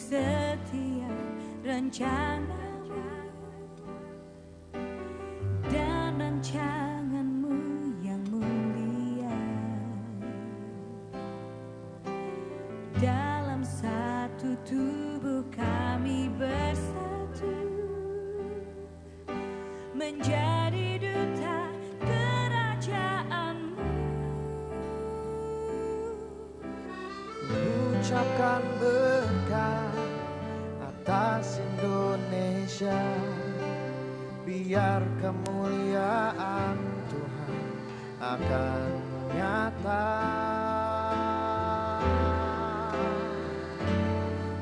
setiap rencanamu dan rancanganmu yang mulia. Dalam satu tubuh kami bersatu menjadi duta kerajaanmu. Ucapkan berkat atas Indonesia, biar kemuliaan Tuhan akan nyata.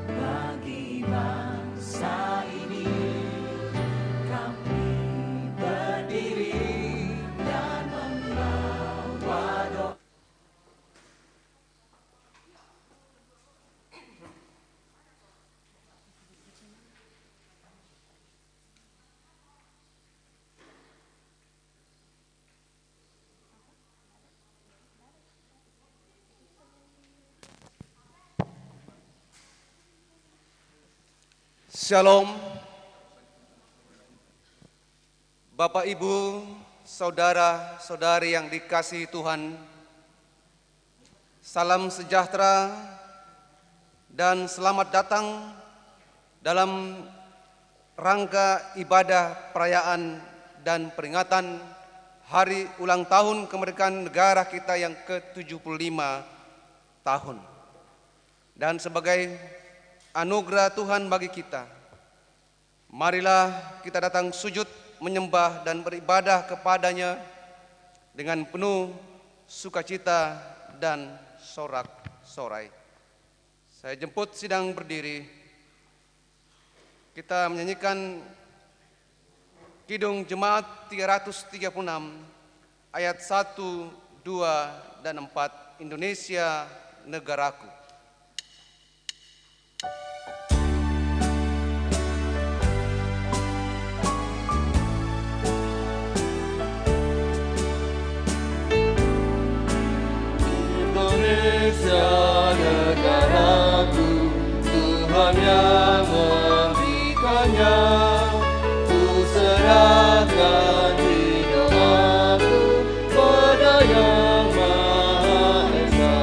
Bagi bangsa ini kami berdiri dan membangun Shalom, Bapak, Ibu, saudara-saudari yang dikasihi Tuhan. Salam sejahtera dan selamat datang dalam rangka ibadah perayaan dan peringatan Hari Ulang Tahun Kemerdekaan Negara kita yang ke-75 tahun. Dan sebagai anugerah Tuhan bagi kita, marilah kita datang sujud, menyembah dan beribadah kepadanya dengan penuh sukacita dan sorak-sorai. Saya jemput sidang berdiri. Kita menyanyikan Kidung Jemaat 336 ayat 1, 2, dan 4, Indonesia Negaraku. Indonesia negaraku, Tuhan yang memberikannya, ku serahkan hidup aku pada Yang Maha Esa.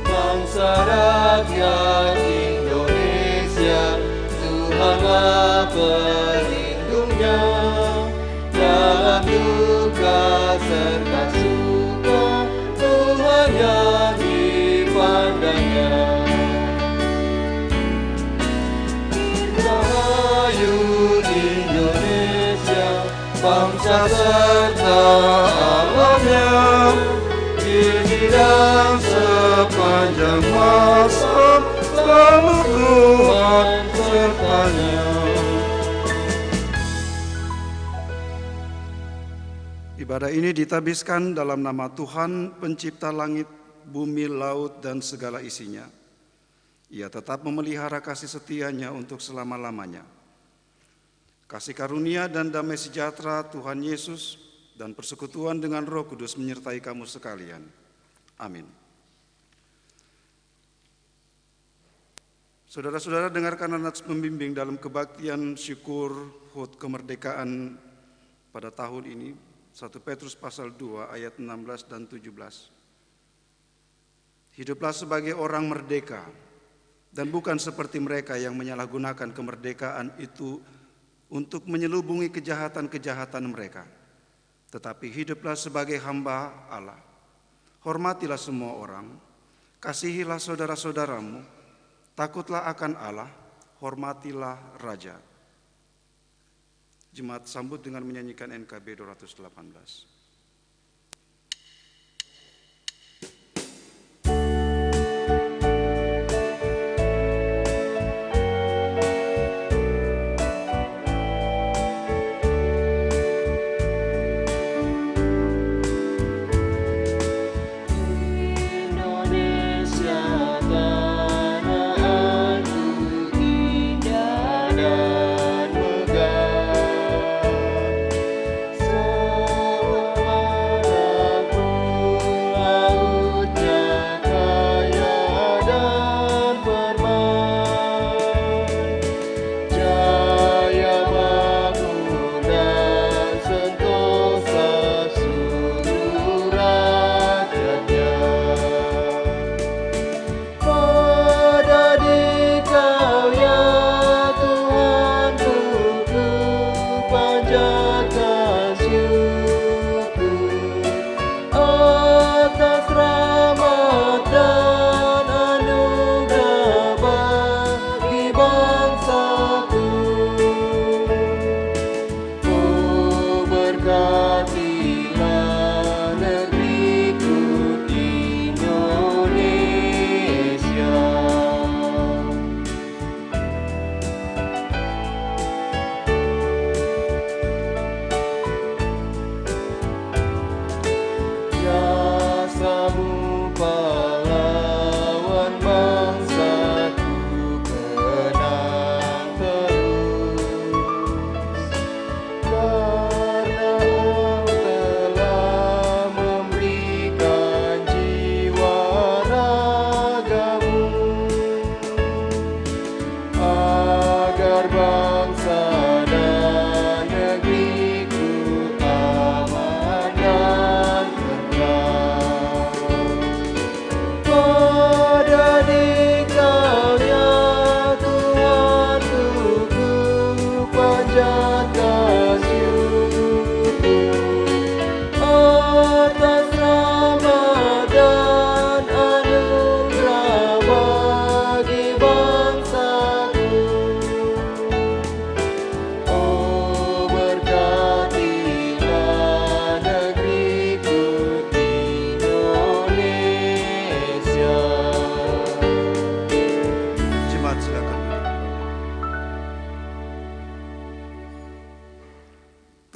Bangsa rakyat Indonesia, Tuhanlah pelindungnya, dalam duka serta suka Tuhan yang dipandangnya. Rahayu Indonesia, bangsa serta alamnya, kini dan sepanjang masa selalu Tuhan sertanya. Ibadah ini ditabiskan dalam nama Tuhan, pencipta langit, bumi, laut, dan segala isinya. Ia tetap memelihara kasih setianya untuk selama-lamanya. Kasih karunia dan damai sejahtera Tuhan Yesus dan persekutuan dengan Roh Kudus menyertai kamu sekalian. Amin. Saudara-saudara, dengarkan anak membimbing dalam kebaktian syukur HUT kemerdekaan pada tahun ini, 1 Petrus pasal 2 ayat 16 dan 17. Hiduplah sebagai orang merdeka dan bukan seperti mereka yang menyalahgunakan kemerdekaan itu untuk menyelubungi kejahatan-kejahatan mereka. Tetapi hiduplah sebagai hamba Allah. Hormatilah semua orang, kasihilah saudara-saudaramu, takutlah akan Allah, hormatilah raja. Jemaat sambut dengan menyanyikan NKB 218. Pada Dikau ya Tuhan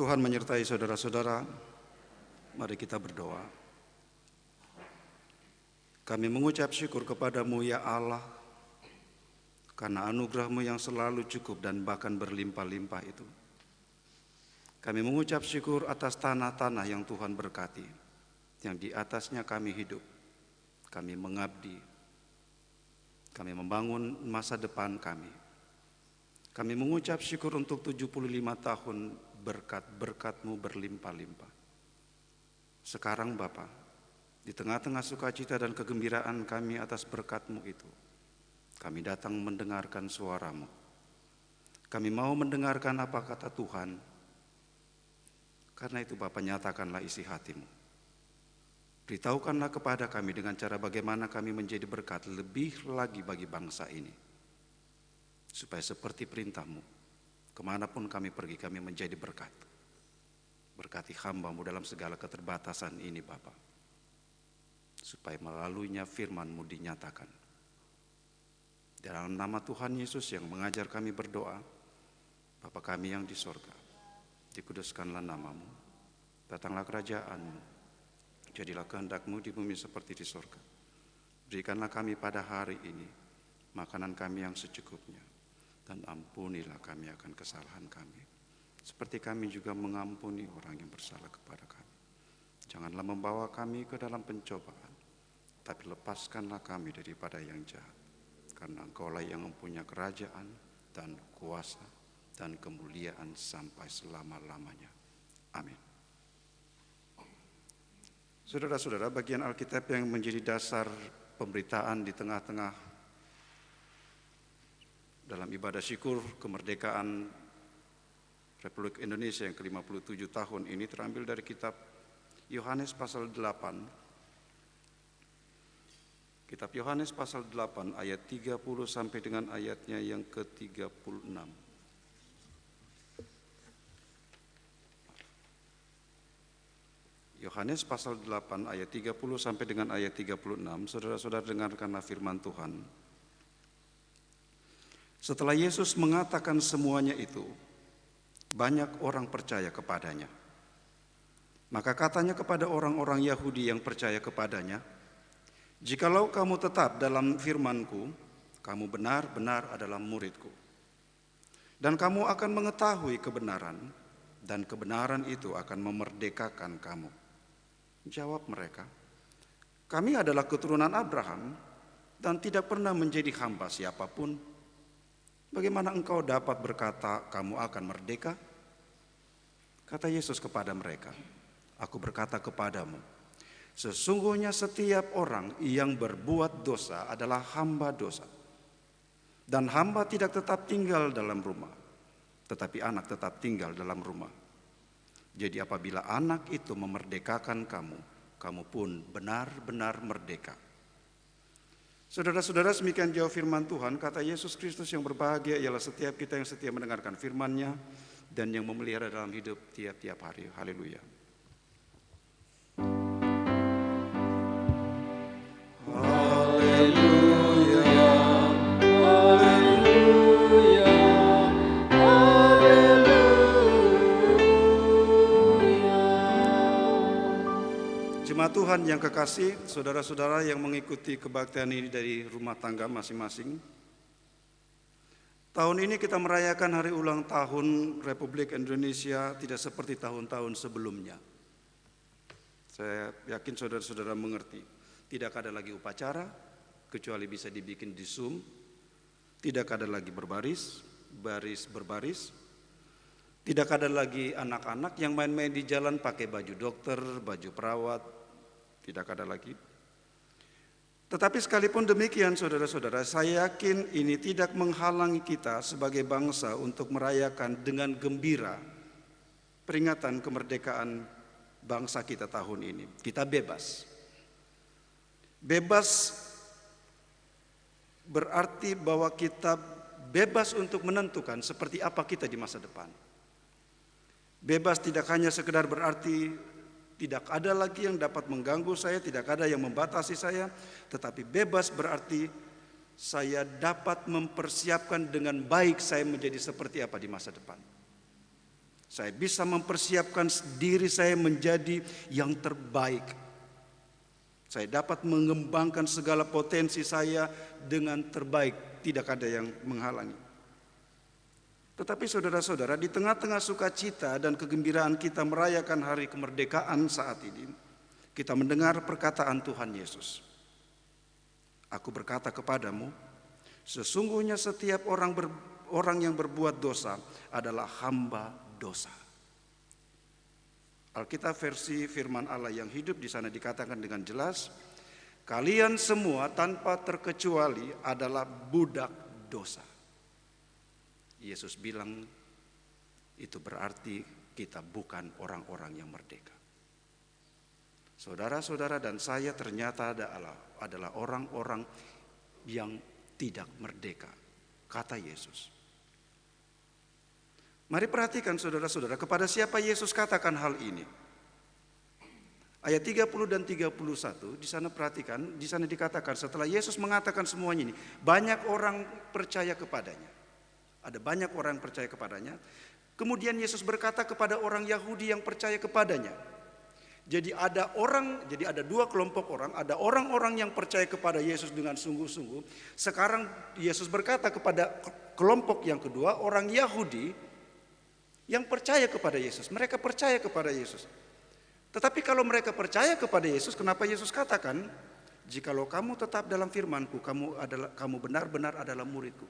Tuhan menyertai saudara-saudara. Mari kita berdoa. Kami mengucap syukur kepadamu ya Allah, karena anugerah-Mu yang selalu cukup dan bahkan berlimpah-limpah itu. Kami mengucap syukur atas tanah-tanah yang Tuhan berkati, yang di atasnya kami hidup, kami mengabdi, kami membangun masa depan kami. Kami mengucap syukur untuk 75 tahun berkat-berkat-Mu berlimpah-limpah. Sekarang Bapa, di tengah-tengah sukacita dan kegembiraan kami atas berkat-Mu itu, kami datang mendengarkan suara-Mu. Kami mau mendengarkan apa kata Tuhan. Karena itu Bapa, nyatakanlah isi hati-Mu. Beritahukanlah kepada kami dengan cara bagaimana kami menjadi berkat lebih lagi bagi bangsa ini. Supaya seperti perintah-Mu, kemanapun kami pergi kami menjadi berkat. Berkati hamba-Mu dalam segala keterbatasan ini Bapa. Supaya melaluinya firman-Mu dinyatakan. Dalam nama Tuhan Yesus yang mengajar kami berdoa, Bapa kami yang di sorga, dikuduskanlah nama-Mu, datanglah kerajaan-Mu, jadilah kehendak-Mu di bumi seperti di sorga. Berikanlah kami pada hari ini makanan kami yang secukupnya, dan ampunilah kami akan kesalahan kami, seperti kami juga mengampuni orang yang bersalah kepada kami. Janganlah membawa kami ke dalam pencobaan, tapi lepaskanlah kami daripada yang jahat. Karena Engkau-lah yang mempunyai kerajaan dan kuasa dan kemuliaan sampai selama-lamanya. Amin. Saudara-saudara, bagian Alkitab yang menjadi dasar pemberitaan di tengah-tengah dalam ibadah syukur kemerdekaan Republik Indonesia yang ke-57 tahun ini terambil dari kitab Yohanes pasal 8. Kitab Yohanes pasal 8 ayat 30 sampai dengan ayatnya yang ke-36. Yohanes pasal 8 ayat 30 sampai dengan ayat 36. Saudara-saudara, dengarkanlah firman Tuhan. Setelah Yesus mengatakan semuanya itu, banyak orang percaya kepadanya. Maka katanya kepada orang-orang Yahudi yang percaya kepadanya, "Jikalau kamu tetap dalam firman-Ku, kamu benar-benar adalah murid-Ku. Dan kamu akan mengetahui kebenaran, dan kebenaran itu akan memerdekakan kamu." Jawab mereka, "Kami adalah keturunan Abraham dan tidak pernah menjadi hamba siapapun. Bagaimana engkau dapat berkata kamu akan merdeka?" Kata Yesus kepada mereka, "Aku berkata kepadamu, sesungguhnya setiap orang yang berbuat dosa adalah hamba dosa. Dan hamba tidak tetap tinggal dalam rumah, tetapi anak tetap tinggal dalam rumah. Jadi apabila anak itu memerdekakan kamu, kamu pun benar-benar merdeka." Saudara-saudara, semikian jauh firman Tuhan. Kata Yesus Kristus, yang berbahagia ialah setiap kita yang setia mendengarkan firman-Nya dan yang memelihara dalam hidup tiap-tiap hari. Haleluya. Jemaat Tuhan yang kekasih, saudara-saudara yang mengikuti kebaktian ini dari rumah tangga masing-masing. Tahun ini kita merayakan hari ulang tahun Republik Indonesia tidak seperti tahun-tahun sebelumnya. Saya yakin saudara-saudara mengerti. Tidak ada lagi upacara, kecuali bisa dibikin di Zoom. Tidak ada lagi berbaris, baris berbaris. Tidak ada lagi anak-anak yang main-main di jalan pakai baju dokter, baju perawat. Tidak ada lagi. Tetapi sekalipun demikian saudara-saudara, saya yakin ini tidak menghalangi kita sebagai bangsa untuk merayakan dengan gembira peringatan kemerdekaan bangsa kita tahun ini. Kita bebas. Bebas berarti bahwa kita bebas untuk menentukan seperti apa kita di masa depan. Bebas tidak hanya sekedar berarti tidak ada lagi yang dapat mengganggu saya, tidak ada yang membatasi saya, tetapi bebas berarti saya dapat mempersiapkan dengan baik saya menjadi seperti apa di masa depan. Saya bisa mempersiapkan diri saya menjadi yang terbaik. Saya dapat mengembangkan segala potensi saya dengan terbaik. Tidak ada yang menghalangi. Tetapi saudara-saudara, di tengah-tengah sukacita dan kegembiraan kita merayakan hari kemerdekaan saat ini, kita mendengar perkataan Tuhan Yesus. Aku berkata kepadamu, sesungguhnya setiap orang yang berbuat dosa adalah hamba dosa. Alkitab versi firman Allah yang hidup di sana dikatakan dengan jelas, kalian semua tanpa terkecuali adalah budak dosa. Yesus bilang itu berarti kita bukan orang-orang yang merdeka. Saudara-saudara dan saya ternyata adalah orang-orang yang tidak merdeka, kata Yesus. Mari perhatikan saudara-saudara, kepada siapa Yesus katakan hal ini. Ayat 30 dan 31 di sana perhatikan, di sana dikatakan setelah Yesus mengatakan semuanya ini, banyak orang percaya kepadanya. Ada banyak orang yang percaya kepadanya. Kemudian Yesus berkata kepada orang Yahudi yang percaya kepadanya. Jadi ada dua kelompok orang, ada orang-orang yang percaya kepada Yesus dengan sungguh-sungguh. Sekarang Yesus berkata kepada kelompok yang kedua, orang Yahudi yang percaya kepada Yesus. Mereka percaya kepada Yesus. Tetapi kalau mereka percaya kepada Yesus, kenapa Yesus katakan, jikalau kamu tetap dalam firman-Ku, kamu benar-benar adalah murid-Ku.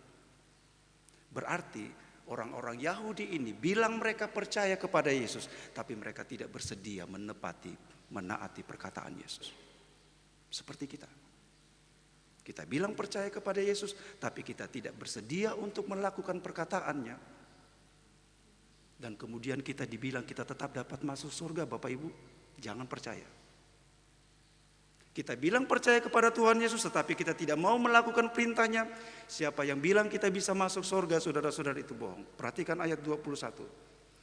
Berarti orang-orang Yahudi ini bilang mereka percaya kepada Yesus, tapi mereka tidak bersedia menaati perkataan Yesus. Seperti kita. Kita bilang percaya kepada Yesus, tapi kita tidak bersedia untuk melakukan perkataannya. Dan kemudian kita dibilang kita tetap dapat masuk surga, Bapak Ibu. Jangan percaya. Kita bilang percaya kepada Tuhan Yesus, tetapi kita tidak mau melakukan perintahnya. Siapa yang bilang kita bisa masuk surga, saudara-saudara, itu bohong. Perhatikan ayat 21.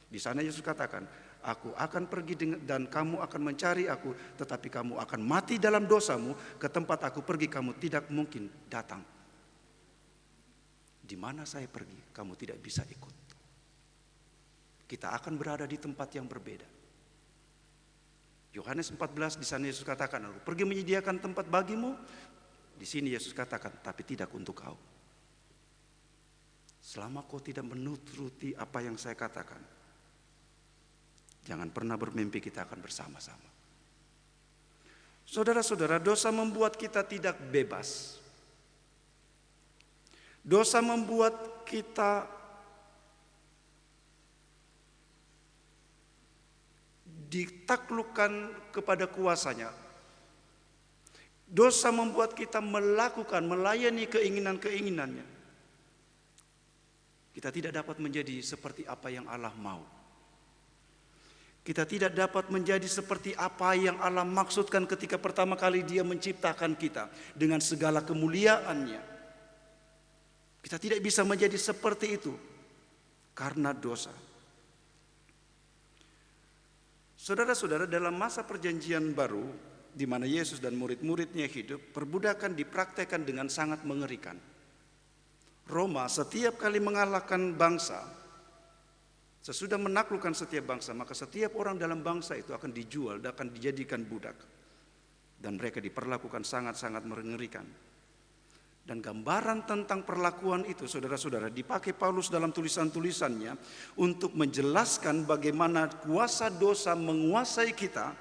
Di sana Yesus katakan, aku akan pergi dan kamu akan mencari aku, tetapi kamu akan mati dalam dosamu. Ke tempat aku pergi kamu tidak mungkin datang. Di mana saya pergi, kamu tidak bisa ikut. Kita akan berada di tempat yang berbeda. Yohanes 14 di sana Yesus katakan, aku pergi menyediakan tempat bagimu. Di sini Yesus katakan, tapi tidak untuk kau. Selama kau tidak menuruti apa yang saya katakan, jangan pernah bermimpi kita akan bersama-sama. Saudara-saudara, dosa membuat kita tidak bebas. Dosa membuat kita ditaklukkan kepada kuasanya. Dosa membuat kita melayani keinginan-keinginannya. Kita tidak dapat menjadi seperti apa yang Allah mau. Kita tidak dapat menjadi seperti apa yang Allah maksudkan ketika pertama kali Dia menciptakan kita dengan segala kemuliaannya. Kita tidak bisa menjadi seperti itu karena dosa. Saudara-saudara, dalam masa perjanjian baru di mana Yesus dan murid-muridnya hidup, perbudakan dipraktekkan dengan sangat mengerikan. Roma setiap kali mengalahkan bangsa, sesudah menaklukkan setiap bangsa, maka setiap orang dalam bangsa itu akan dijual dan akan dijadikan budak. Dan mereka diperlakukan sangat-sangat mengerikan. Dan gambaran tentang perlakuan itu, saudara-saudara, dipakai Paulus dalam tulisan-tulisannya untuk menjelaskan bagaimana kuasa dosa menguasai kita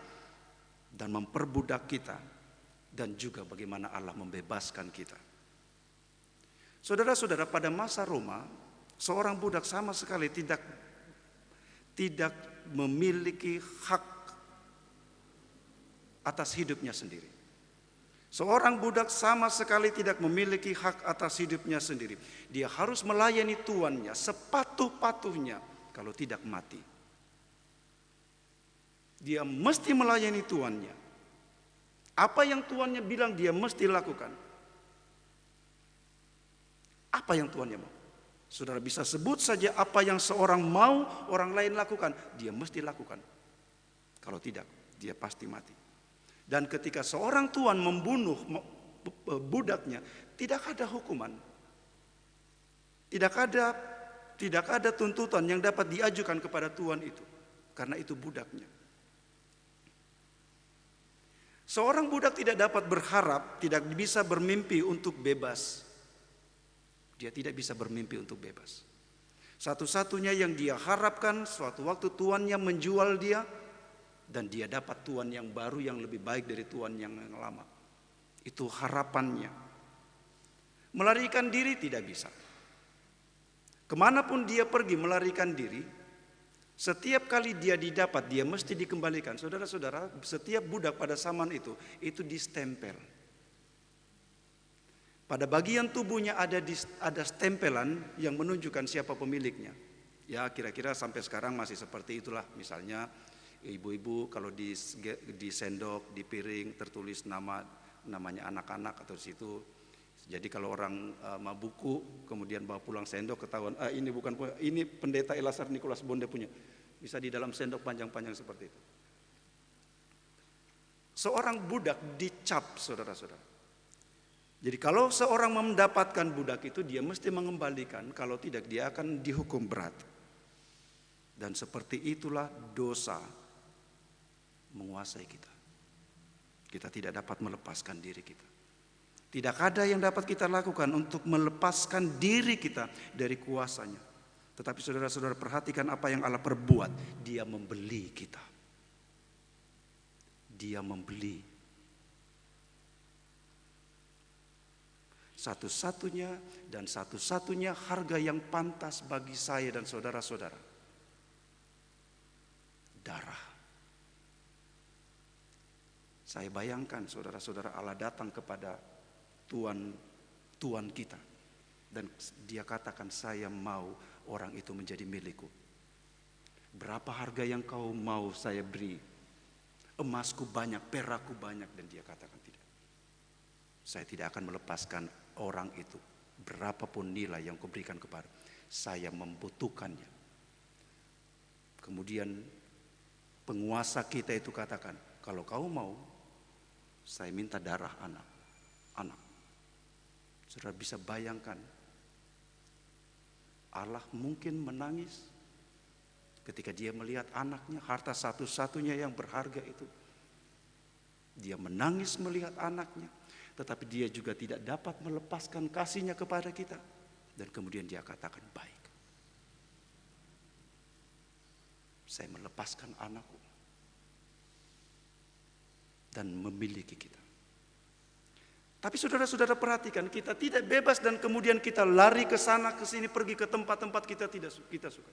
dan memperbudak kita, dan juga bagaimana Allah membebaskan kita. Saudara-saudara, pada masa Roma, seorang budak sama sekali tidak memiliki hak atas hidupnya sendiri. Seorang budak sama sekali tidak memiliki hak atas hidupnya sendiri. Dia harus melayani tuannya sepatuh-patuhnya, kalau tidak mati. Dia mesti melayani tuannya. Apa yang tuannya bilang dia mesti lakukan. Apa yang tuannya mau. Saudara bisa sebut saja apa yang seorang mau orang lain lakukan, dia mesti lakukan. Kalau tidak, dia pasti mati. Dan ketika seorang tuan membunuh budaknya, tidak ada hukuman. Tidak ada Tidak ada tuntutan yang dapat diajukan kepada tuan itu, karena itu budaknya. Seorang budak tidak dapat berharap, tidak bisa bermimpi untuk bebas. Dia tidak bisa bermimpi untuk bebas. Satu-satunya yang dia harapkan suatu waktu tuannya menjual dia, dan dia dapat tuan yang baru yang lebih baik dari tuan yang lama. Itu harapannya. Melarikan diri tidak bisa. Kemanapun dia pergi melarikan diri, setiap kali dia didapat, dia mesti dikembalikan. Saudara-saudara, setiap budak pada zaman itu distempel. Pada bagian tubuhnya ada stempelan yang menunjukkan siapa pemiliknya. Ya, kira-kira sampai sekarang masih seperti itulah. Misalnya ibu-ibu kalau di sendok, di piring tertulis namanya anak-anak atau situ. Jadi kalau orang mabuku kemudian bawa pulang sendok ketahuan, ini pendeta Elasar Nikolas Bonde punya. Bisa di dalam sendok panjang-panjang seperti itu. Seorang budak dicap, saudara-saudara. Jadi kalau seorang mendapatkan budak itu, dia mesti mengembalikan. Kalau tidak, dia akan dihukum berat. Dan seperti itulah dosa menguasai kita. Kita tidak dapat melepaskan diri kita. Tidak ada yang dapat kita lakukan untuk melepaskan diri kita dari kuasanya. Tetapi saudara-saudara, perhatikan apa yang Allah perbuat. Dia membeli kita. Dia membeli. Satu-satunya dan satu-satunya harga yang pantas bagi saya dan saudara-saudara. Darah. Saya bayangkan saudara-saudara, Allah datang kepada Tuan kita, dan dia katakan, saya mau orang itu menjadi milikku. Berapa harga yang kau mau saya beri? Emasku banyak, perakku banyak. Dan dia katakan, tidak, saya tidak akan melepaskan orang itu berapapun nilai yang kau berikan kepada saya, membutuhkannya. Kemudian penguasa kita itu katakan, kalau kau mau, saya minta darah anak. Saudara bisa bayangkan, Allah mungkin menangis ketika dia melihat anaknya, harta satu-satunya yang berharga itu. Dia menangis melihat anaknya, tetapi dia juga tidak dapat melepaskan kasihnya kepada kita. Dan kemudian dia katakan, baik, saya melepaskan anakku dan memiliki kita. Tapi saudara-saudara perhatikan, kita tidak bebas dan kemudian kita lari ke sana ke sini, pergi ke tempat-tempat kita suka.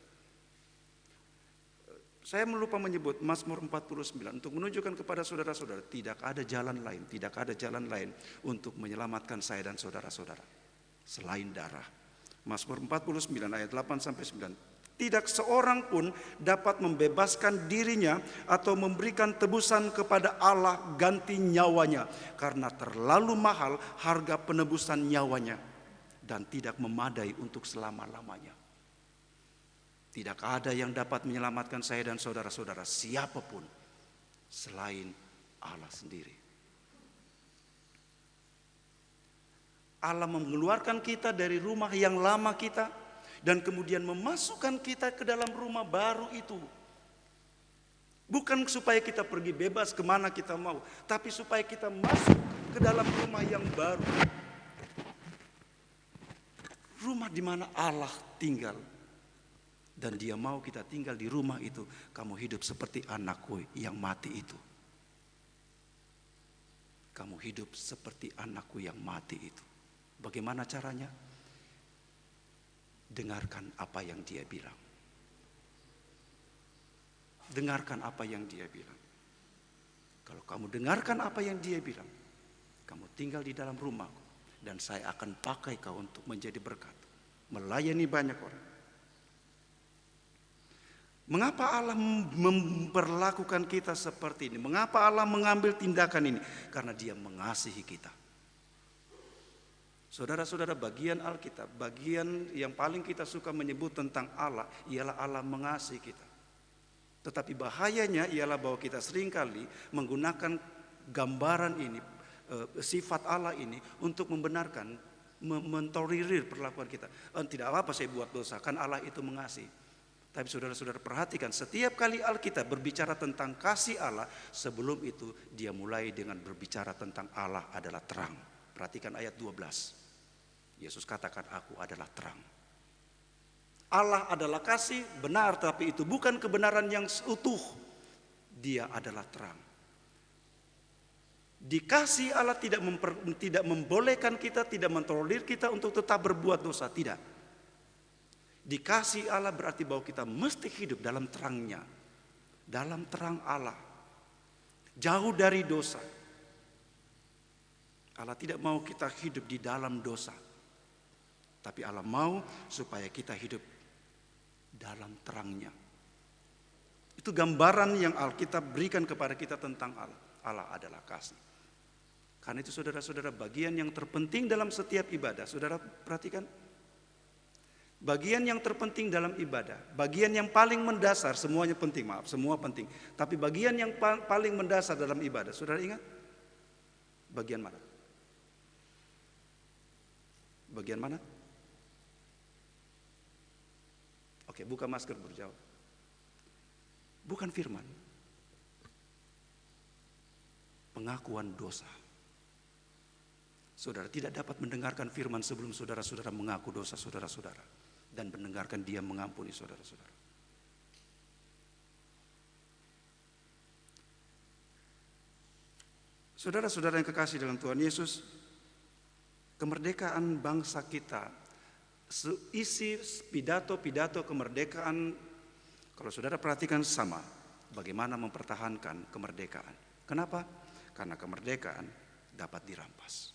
Saya melupa menyebut Mazmur 49 untuk menunjukkan kepada saudara-saudara, tidak ada jalan lain untuk menyelamatkan saya dan saudara-saudara selain darah. Mazmur 49 ayat 8 sampai 9. Tidak seorang pun dapat membebaskan dirinya atau memberikan tebusan kepada Allah ganti nyawanya, karena terlalu mahal harga penebusan nyawanya dan tidak memadai untuk selama-lamanya. Tidak ada yang dapat menyelamatkan saya dan saudara-saudara, siapapun selain Allah sendiri. Allah mengeluarkan kita dari rumah yang lama kita dan kemudian memasukkan kita ke dalam rumah baru itu. Bukan supaya kita pergi bebas kemana kita mau, tapi supaya kita masuk ke dalam rumah yang baru. Rumah di mana Allah tinggal. Dan dia mau kita tinggal di rumah itu. Kamu hidup seperti anakku yang mati itu. Kamu hidup seperti anakku yang mati itu. Bagaimana caranya? Dengarkan apa yang dia bilang. Dengarkan apa yang dia bilang. Kalau kamu dengarkan apa yang dia bilang, kamu tinggal di dalam rumahku, dan saya akan pakai kau untuk menjadi berkat, melayani banyak orang. Mengapa Allah memperlakukan kita seperti ini? Mengapa Allah mengambil tindakan ini? Karena dia mengasihi kita. Saudara-saudara, bagian Alkitab, bagian yang paling kita suka menyebut tentang Allah ialah Allah mengasihi kita. Tetapi bahayanya ialah bahwa kita seringkali menggunakan gambaran ini, sifat Allah ini untuk membenarkan mentolerir perlakuan kita. Tidak apa-apa saya buat dosa, kan Allah itu mengasihi. Tapi saudara-saudara perhatikan, setiap kali Alkitab berbicara tentang kasih Allah, sebelum itu dia mulai dengan berbicara tentang Allah adalah terang. Perhatikan ayat 12. Yesus katakan, aku adalah terang. Allah adalah kasih, benar, tapi itu bukan kebenaran yang utuh. Dia adalah terang. Dikasih Allah tidak membolehkan kita, tidak mentolerir kita untuk tetap berbuat dosa, tidak. Dikasih Allah berarti bahwa kita mesti hidup dalam terangnya, dalam terang Allah, jauh dari dosa. Allah tidak mau kita hidup di dalam dosa, tapi Allah mau supaya kita hidup dalam terangnya. Itu gambaran yang Alkitab berikan kepada kita tentang Allah. Allah adalah kasih. Karena itu saudara-saudara, bagian yang terpenting dalam setiap ibadah, saudara perhatikan, bagian yang terpenting dalam ibadah, bagian yang paling mendasar, semuanya penting, maaf, semua penting. Tapi bagian yang paling mendasar dalam ibadah, saudara ingat? Bagian mana? Bagian mana? Oke, buka masker berjawab. Bukan firman. Pengakuan dosa. Saudara tidak dapat mendengarkan firman sebelum saudara-saudara mengaku dosa saudara-saudara dan mendengarkan Dia mengampuni saudara-saudara. Saudara-saudara yang kekasih dalam Tuhan Yesus, kemerdekaan bangsa kita, isi pidato-pidato kemerdekaan, kalau saudara perhatikan sama, bagaimana mempertahankan kemerdekaan. Kenapa? Karena kemerdekaan dapat dirampas.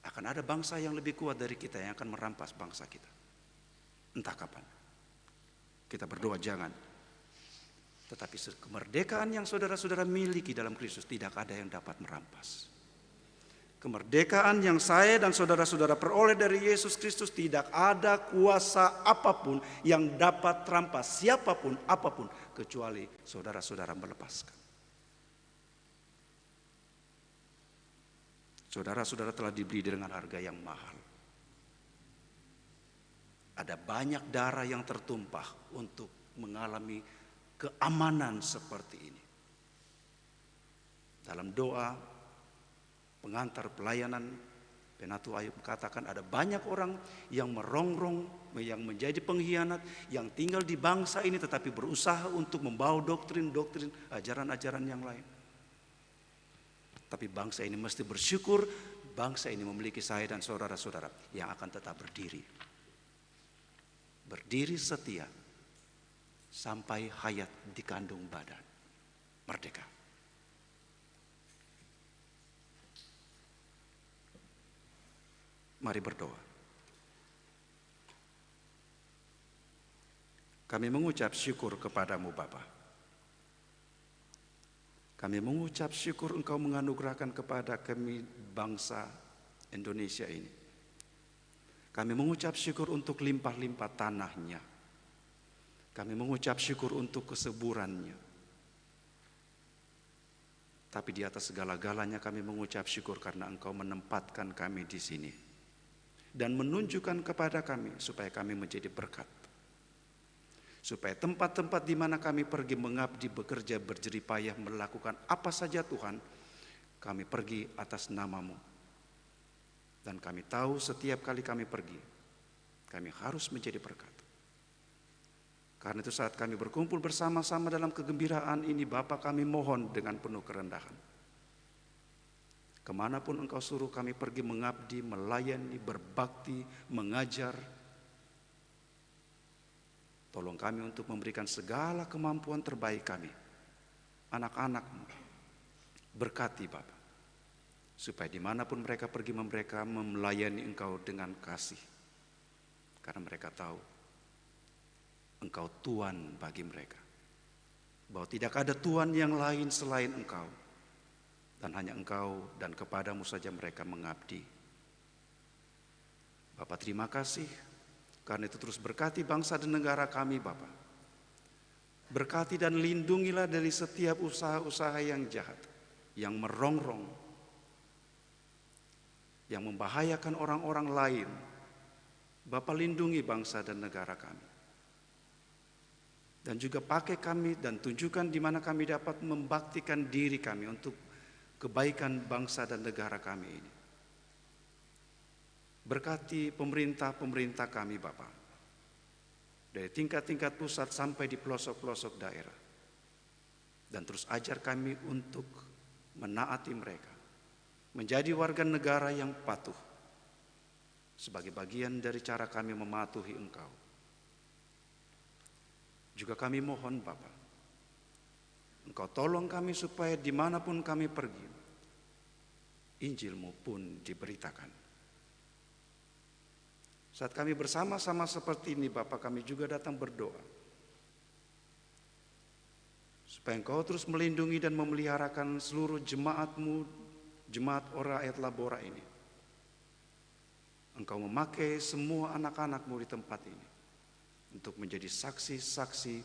Akan ada bangsa yang lebih kuat dari kita yang akan merampas bangsa kita. Entah kapan. Kita berdoa jangan. Tetapi kemerdekaan yang saudara-saudara miliki dalam Kristus tidak ada yang dapat merampas. Kemerdekaan yang saya dan saudara-saudara peroleh dari Yesus Kristus, tidak ada kuasa apapun yang dapat merampas siapapun apapun kecuali saudara-saudara melepaskan. Saudara-saudara telah dibeli dengan harga yang mahal. Ada banyak darah yang tertumpah untuk mengalami keamanan seperti ini. Dalam doa pengantar pelayanan, Penatu Ayub katakan ada banyak orang yang merongrong, yang menjadi pengkhianat, yang tinggal di bangsa ini tetapi berusaha untuk membawa doktrin-doktrin, ajaran-ajaran yang lain. Tapi bangsa ini mesti bersyukur, bangsa ini memiliki saya dan saudara-saudara yang akan tetap berdiri. Berdiri setia sampai hayat di kandung badan. Merdeka. Mari berdoa. Kami mengucap syukur kepadamu Bapa. Kami mengucap syukur Engkau menganugerahkan kepada kami bangsa Indonesia ini. Kami mengucap syukur untuk limpah-limpah tanahnya. Kami mengucap syukur untuk kesuburannya. Tapi di atas segala-galanya kami mengucap syukur karena Engkau menempatkan kami di sini. Dan menunjukkan kepada kami supaya kami menjadi berkat. Supaya tempat-tempat di mana kami pergi mengabdi, bekerja, berjeripayah, melakukan apa saja Tuhan, kami pergi atas nama-Mu. Dan kami tahu setiap kali kami pergi, kami harus menjadi berkat. Karena itu saat kami berkumpul bersama-sama dalam kegembiraan ini, Bapa kami mohon dengan penuh kerendahan. Kemanapun Engkau suruh kami pergi mengabdi, melayani, berbakti, mengajar, tolong kami untuk memberikan segala kemampuan terbaik kami. Anak-anak-Mu, berkati Bapa. Supaya dimanapun mereka pergi, mereka melayani Engkau dengan kasih. Karena mereka tahu Engkau Tuhan bagi mereka. Bahwa tidak ada Tuhan yang lain selain Engkau. Dan hanya Engkau dan kepadamu saja mereka mengabdi. Bapa terima kasih. Karena itu terus berkati bangsa dan negara kami Bapa. Berkati dan lindungilah dari setiap usaha-usaha yang jahat, yang merongrong, yang membahayakan orang-orang lain, Bapa lindungi bangsa dan negara kami. Dan juga pakai kami dan tunjukkan di mana kami dapat membaktikan diri kami untuk kebaikan bangsa dan negara kami ini. Berkati pemerintah-pemerintah kami Bapa, dari tingkat-tingkat pusat sampai di pelosok-pelosok daerah. Dan terus ajar kami untuk menaati mereka, menjadi warga negara yang patuh, sebagai bagian dari cara kami mematuhi Engkau. Juga kami mohon Bapa, Engkau tolong kami supaya dimanapun kami pergi, Injil-Mu pun diberitakan. Saat kami bersama-sama seperti ini Bapa, kami juga datang berdoa, supaya Engkau terus melindungi dan memeliharakan seluruh jemaat-Mu, jemaat Oraet Labora ini. Engkau memakai semua anak-anak-Mu di tempat ini untuk menjadi saksi-saksi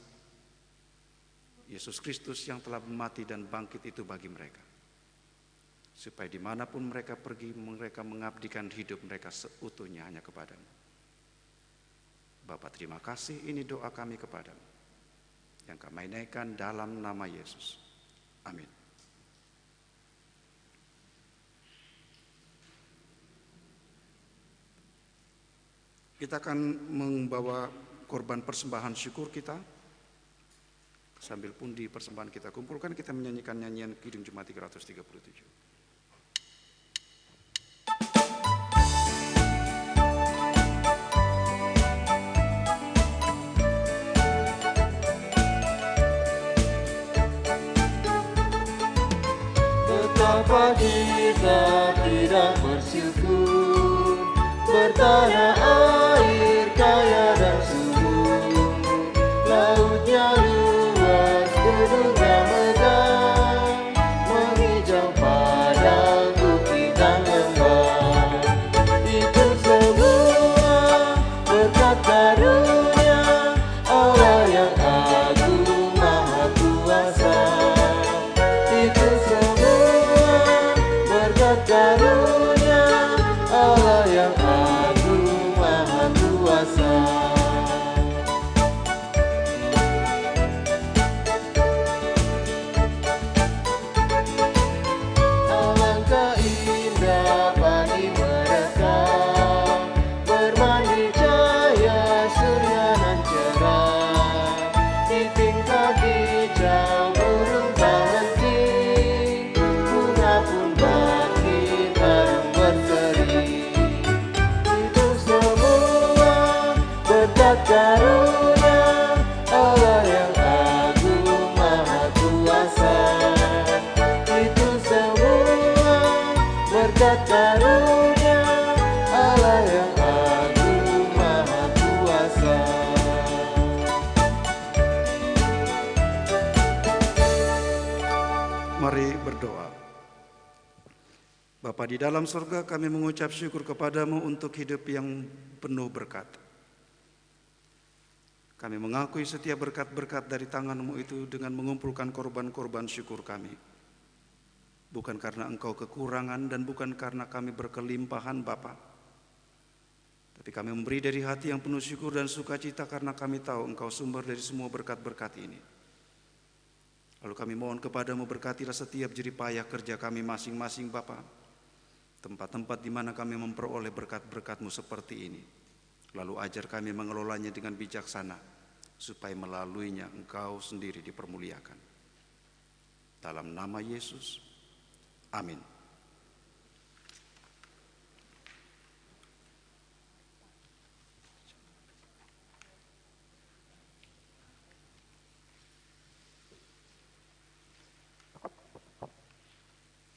Yesus Kristus yang telah mati dan bangkit itu bagi mereka. Supaya dimanapun mereka pergi, mereka mengabdikan hidup mereka seutuhnya hanya kepadamu. Bapa, terima kasih, ini doa kami kepadamu, yang kami naikkan dalam nama Yesus. Amin. Kita akan membawa korban persembahan syukur kita. Sambil pundi persembahan kita kumpulkan, kita menyanyikan nyanyian Kidung Jemaat 337. Betapa kita tidak bersyukur, bertanah air kaya dan subur, lautnya luas, gunungnya megah, menghijau padang bukit dan lembah. Itu semua berkat karunia Allah yang agung maha kuasa. Itu semua berkat karunia Allah yang agung maha kuasa. Alangkah indah pagi mereka, bermandi cahaya surya nan cerah, di tingkat hijau burung tak henti, bunga pun bangkit harum berseri. Itu semua berkat karunia Allah yang agung maha kuasa. Itu semua berkat karunia Allah yang agung maha kuasa. Mari berdoa. Bapa di dalam surga, kami mengucap syukur kepadamu untuk hidup yang penuh berkat. Kami mengakui setiap berkat-berkat dari tangan-Mu itu dengan mengumpulkan korban-korban syukur kami. Bukan karena Engkau kekurangan dan bukan karena kami berkelimpahan Bapa, tapi kami memberi dari hati yang penuh syukur dan sukacita karena kami tahu Engkau sumber dari semua berkat-berkat ini. Lalu kami mohon kepadamu, berkatilah setiap jerih payah kerja kami masing-masing Bapa, tempat-tempat di mana kami memperoleh berkat-berkat-Mu seperti ini. Lalu ajar kami mengelolanya dengan bijaksana, supaya melaluinya Engkau sendiri dipermuliakan. Dalam nama Yesus, amin.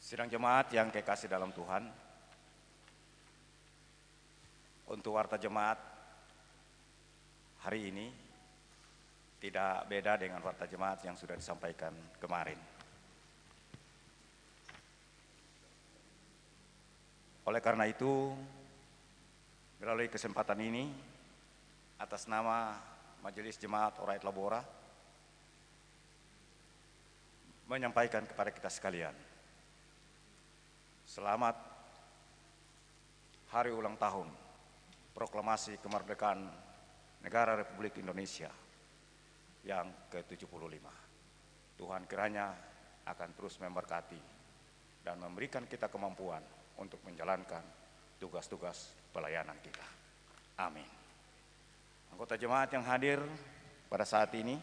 Sidang jemaat yang kekasih dalam Tuhan, untuk warta jemaat hari ini tidak beda dengan warta jemaat yang sudah disampaikan kemarin. Oleh karena itu, melalui kesempatan ini, atas nama Majelis Jemaat Oraet Labora, menyampaikan kepada kita sekalian, selamat hari ulang tahun proklamasi kemerdekaan negara Republik Indonesia yang ke-75. Tuhan kiranya akan terus memberkati dan memberikan kita kemampuan untuk menjalankan tugas-tugas pelayanan kita. Amin. Anggota jemaat yang hadir pada saat ini,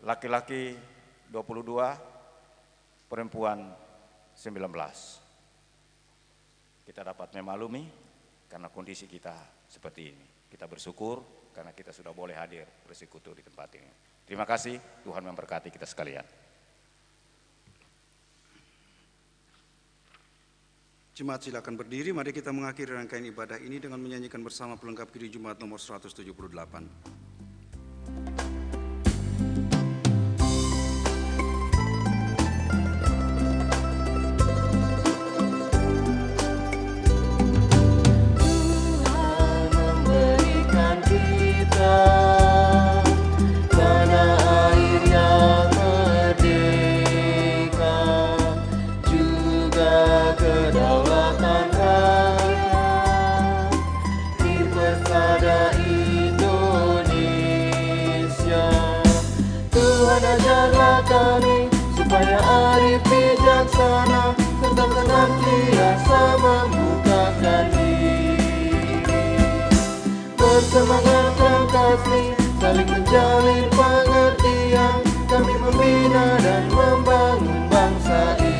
laki-laki 22, perempuan 19. Kita dapat memaklumi karena kondisi kita seperti ini. Kita bersyukur karena kita sudah boleh hadir bersekutu di tempat ini. Terima kasih, Tuhan memberkati kita sekalian. Jemaat silakan berdiri, mari kita mengakhiri rangkaian ibadah ini dengan menyanyikan bersama pelengkap Kidung Jumat nomor 178. Supaya arif bijaksana serta senantiasa membukakan diri, bersemangatkan kasih, saling menjalin pengertian, kami membina dan membangun bangsa ini.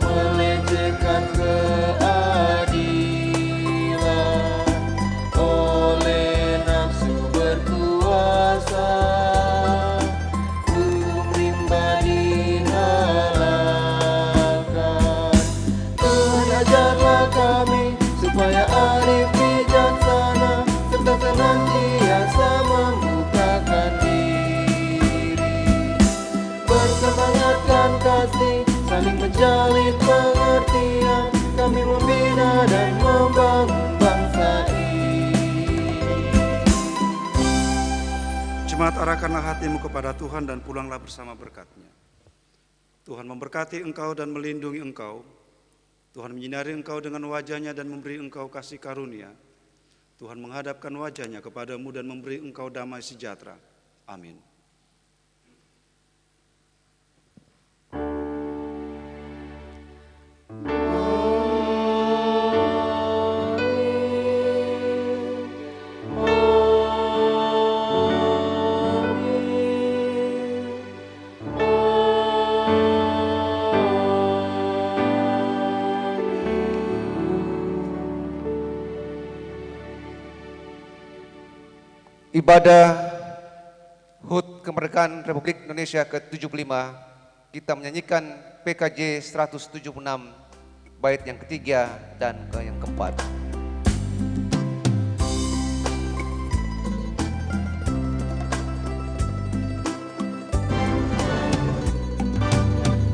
Melecehkan keadilan oleh nafsu berkuasa, hukum rimba dihalalkan. Tuhan ajarlah kami supaya arif bijaksana serta senantiasa membukakan diri, bersemangatkan kasih, saling menjalin pengertian, kami membina dan membangun bangsa ini. Jemaat, arahkanlah hatimu kepada Tuhan dan pulanglah bersama berkat-Nya. Tuhan memberkati engkau dan melindungi engkau. Tuhan menyinari engkau dengan wajah-Nya dan memberi engkau kasih karunia. Tuhan menghadapkan wajah-Nya kepadamu dan memberi engkau damai sejahtera. Amin. Ibadah HUT Kemerdekaan Republik Indonesia ke-75, kita menyanyikan PKJ 176, bait yang ketiga dan yang keempat.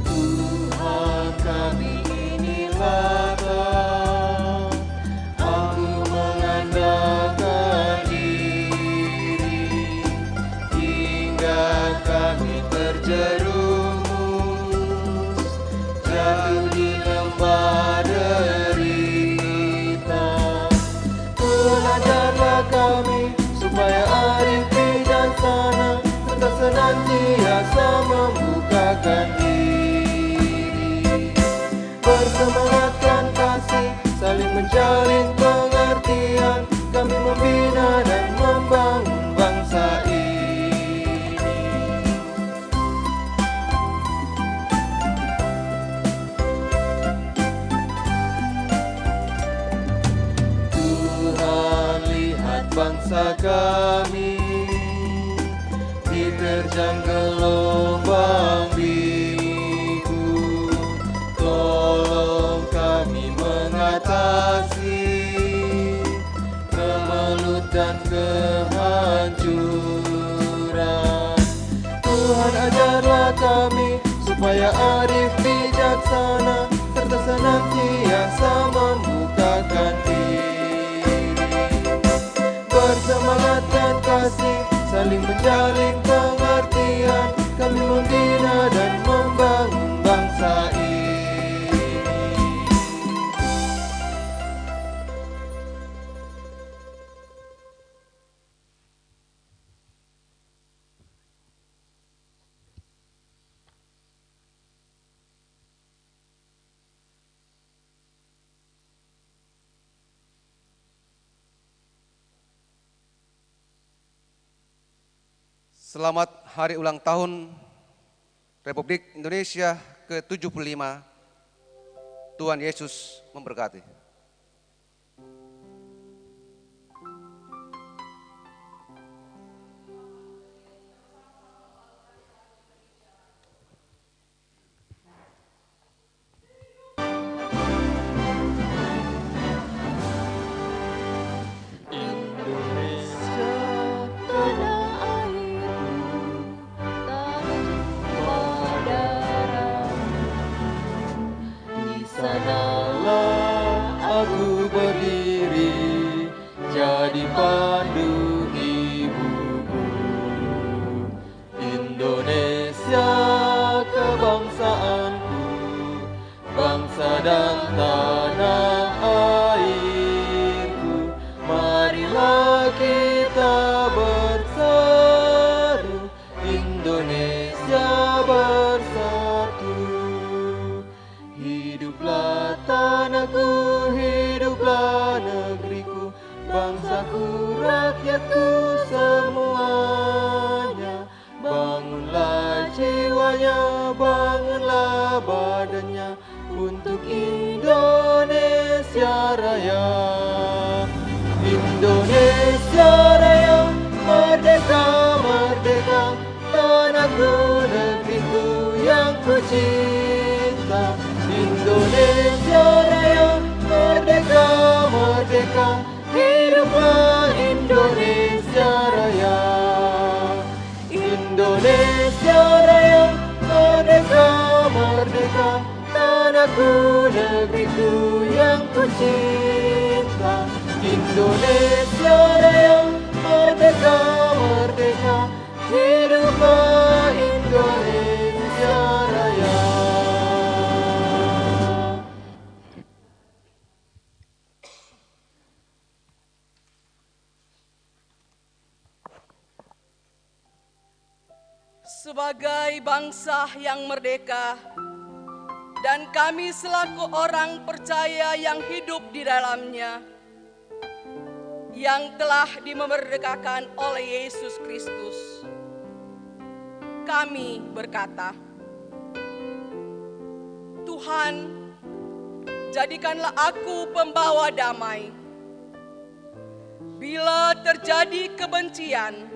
Tuhan kami inilah Kau, aku mengandalkan diri, hingga kami terjerumus, jatuh di lembah derita. Tuhan ajarlah kami supaya arif bijaksana serta senantiasa membukakan diri, bersemangatkan kasih, saling menjalin pengertian, kami membina dan membangun bangsa ini. Tuhan, lihat bangsa kami diterjang gelombang biru, tolong kami mengatasi kemelut dan kehancuran. Tuhan ajarlah kami supaya Saya arif bijaksana serta senantiasa membukakan diri. Bersemangat dan kasih saling menjalin pengertian, kami membina dan membangun bangsa ini. Selamat Hari Ulang Tahun Republik Indonesia ke-75. Tuhan Yesus memberkati. Pandu ibuku, Indonesia kebangsaanku, bangsa dan tanah airku. Marilah kita berseru, Indonesia bersatu. Hiduplah tanahku, hiduplah negeriku, bangsaku, rakyatku semuanya. Bangunlah jiwanya, bangunlah badannya untuk Indonesia Raya. Indonesia Raya, merdeka, merdeka, tanahku, negeriku yang ku cinta. Indonesia Raya, merdeka, merdeka, hiduplah Indonesia Raya. Indonesia Raya, merdeka, merdeka, tanahku, negeriku yang ku cinta. Indonesia Raya, merdeka, merdeka, hiduplah Indonesia Raya. Sebagai bangsa yang merdeka, dan kami selaku orang percaya yang hidup di dalamnya, yang telah dimerdekakan oleh Yesus Kristus, kami berkata, Tuhan, jadikanlah aku pembawa damai. Bila terjadi kebencian,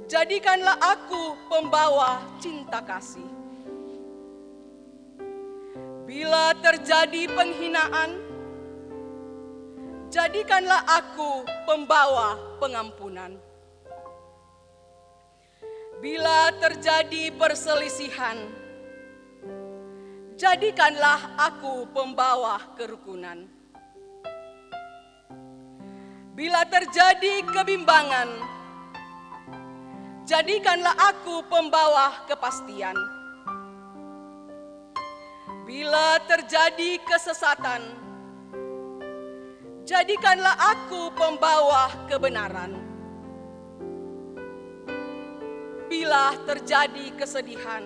jadikanlah aku pembawa cinta kasih. Bila terjadi penghinaan, jadikanlah aku pembawa pengampunan. Bila terjadi perselisihan, jadikanlah aku pembawa kerukunan. Bila terjadi kebimbangan, jadikanlah aku pembawa kepastian. Bila terjadi kesesatan, jadikanlah aku pembawa kebenaran. Bila terjadi kesedihan,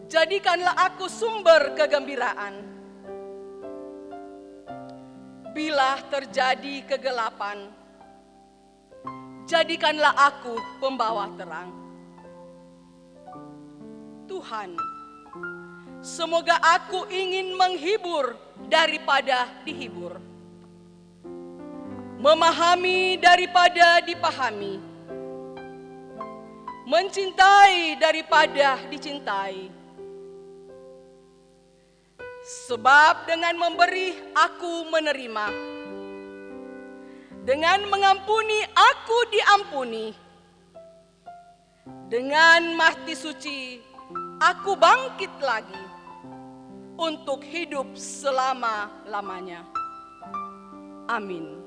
jadikanlah aku sumber kegembiraan. Bila terjadi kegelapan, jadikanlah aku pembawa terang. Tuhan, semoga aku ingin menghibur daripada dihibur, memahami daripada dipahami, mencintai daripada dicintai. Sebab dengan memberi aku menerima, dengan mengampuni aku diampuni, Dengan mati suci, aku bangkit lagi untuk hidup selama-lamanya. Amin.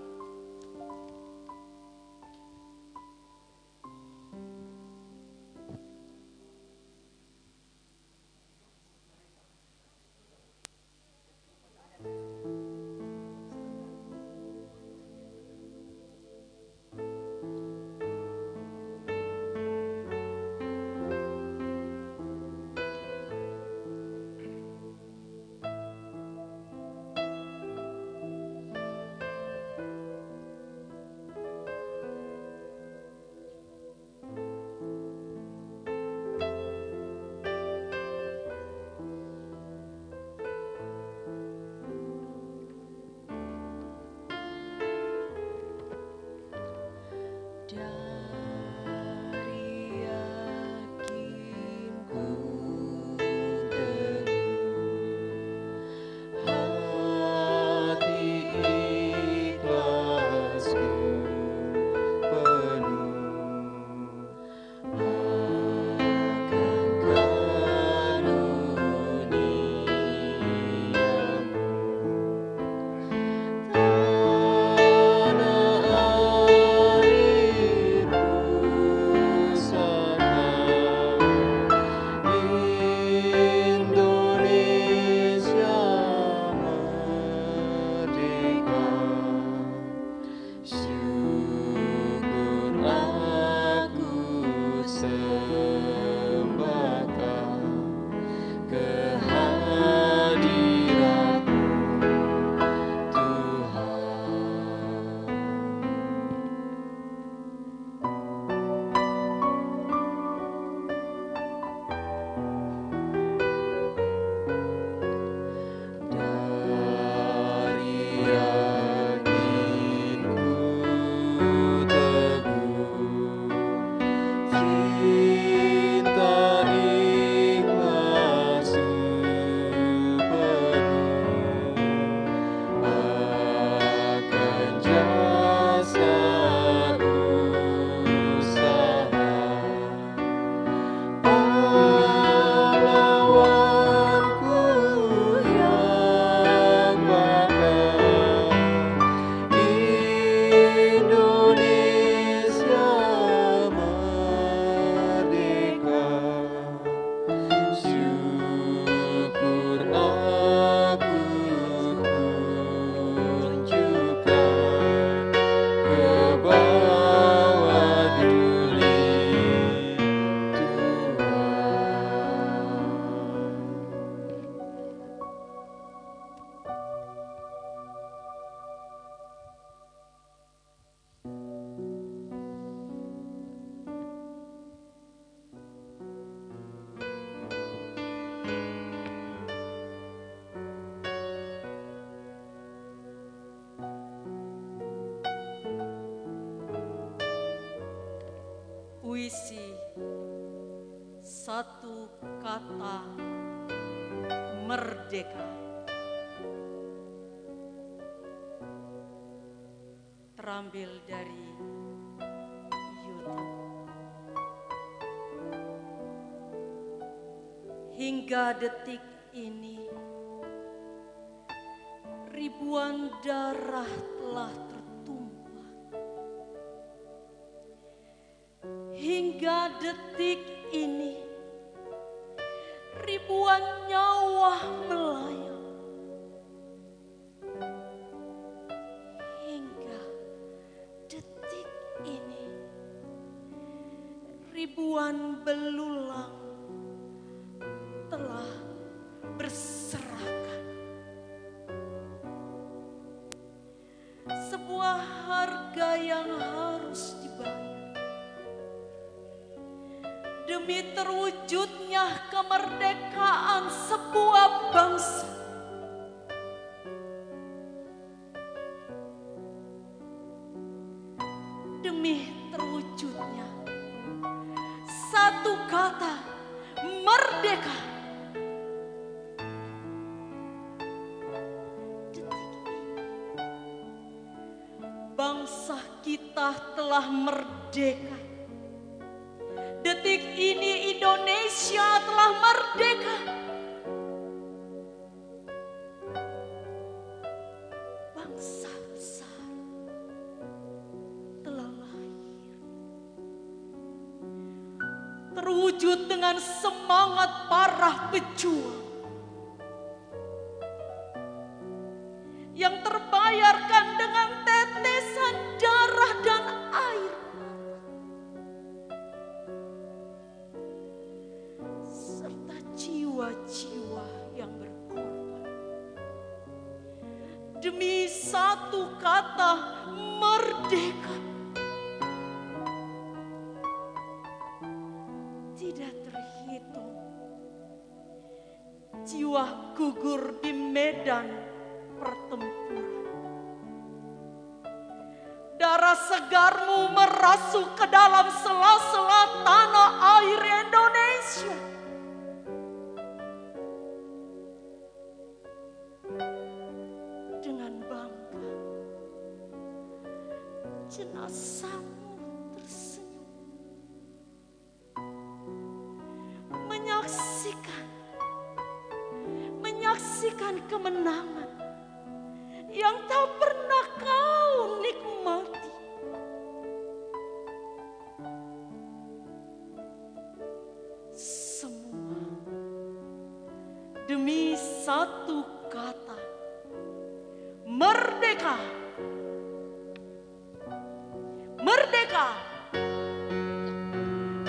Puisi satu kata merdeka. Terambil dari YouTube. Hingga detik ini ribuan darah telah tertumpah. Hingga detik ini ribuan nyawa melayang. Hingga detik ini ribuan belulang telah berserakan. Sebuah harga yang harus dibayar demi terwujudnya kemerdekaan sebuah bangsa. Demi terwujudnya satu kata merdeka. Detik ini bangsa kita telah merdeka. Detik Detik ini Indonesia telah merdeka. Bangsa besar telah lahir. Terwujud dengan semangat parah pejuang yang terbayarkan dengan tetesan darah dan air serta jiwa-jiwa yang berkorban demi satu kata merdeka. Tidak terhitung jiwa gugur di medan pertempuran. Darah segarmu merasuk ke dalam sela-sela tanah air Indonesia. Dengan bangga, jenazahmu tersenyum, menyaksikan kemenangan yang tak pernah kau nikmati. Semua demi satu kata, merdeka. Merdeka.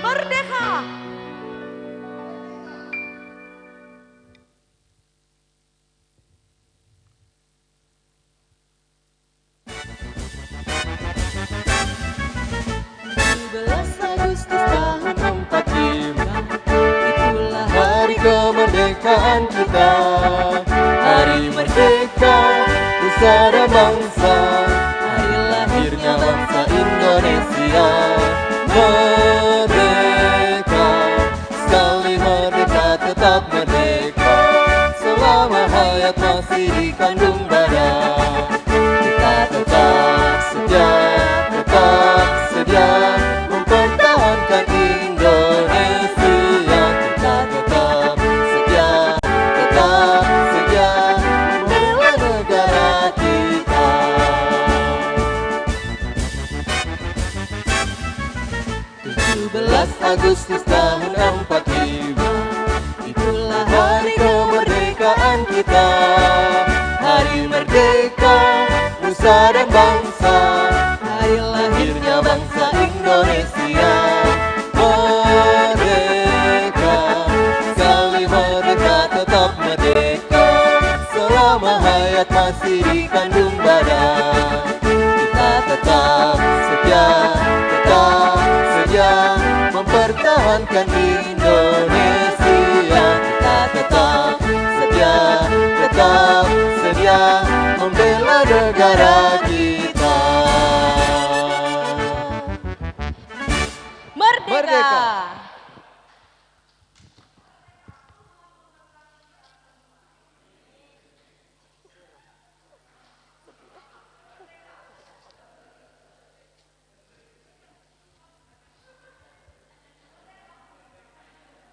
Merdeka. Kemerdekaan kita, hari merdeka, nusa dan bangsa, hari lahirnya bangsa Indonesia. Merdeka, sekali merdeka tetap merdeka, selama hayat masih dikandung badan. Kita tetap setia mempertahankan Indonesia. Kita tetap setia membela negara kita. 17 Agustus tahun 45, itulah hari kemerdekaan kita. Hari merdeka, nusa dan bangsa, hari lahirnya bangsa Indonesia. Merdeka, sekali merdeka tetap merdeka, selama hayat masih dikandung badan. Kita tetap setia mempertahankan Indonesia. Kita tetap setia membela negara kita. Merdeka.